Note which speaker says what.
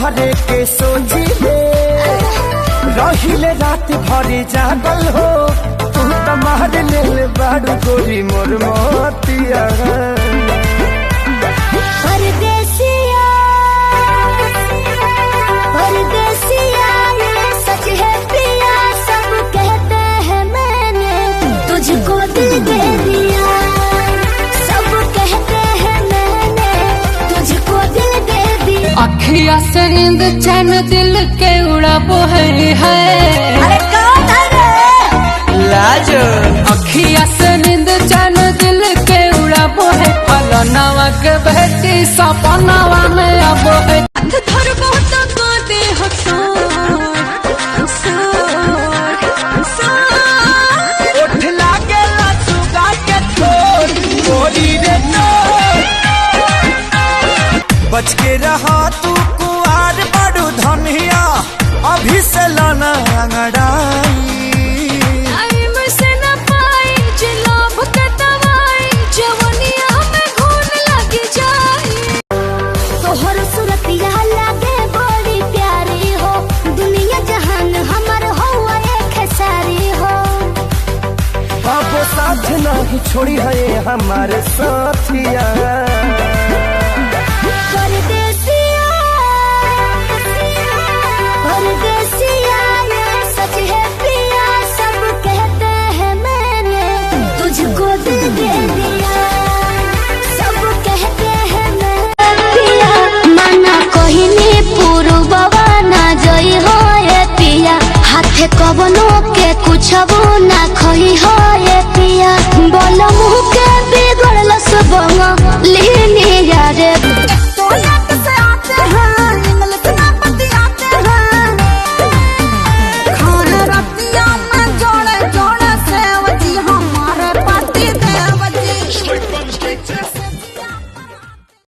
Speaker 1: तोहरे के सोची रहिले रात भरी जागल हो। तू तो मार ले बाड़ू गोरी मोर मोतिया।
Speaker 2: परदेसिया परदेसिया ये सच है पिया, सब कहते हैं मैंने तुझको दिल दे दिया। सब कहते हैं मैंने तुझको दिल दे दिया।
Speaker 3: अखिया से नींद चैन दिल के उड़ाबो है।
Speaker 2: अरे कौन है रे?
Speaker 1: लाजो
Speaker 3: अखिया से नींद चैन दिल के उड़ाबो है। पलनावा के बहती सपनावा में आबो है। थर बहुत को दे
Speaker 1: उठ लागे सुगा के छोड़ गोरी रे नो। बच के रहा तू कुआर बड़ू धनिया, अभी से लाना अंगड़ाई। साथ नहीं छोड़ी है हमारे साथिया।
Speaker 2: परदेसिया परदेसिया ये सच है पिया, सब कहते हैं मैंने तुझको दिल दे दिया। सब कहते हैं मैं पिया, माना कोहिनी पूर्ववा ना जई हो ये पिया। हाथे कबनो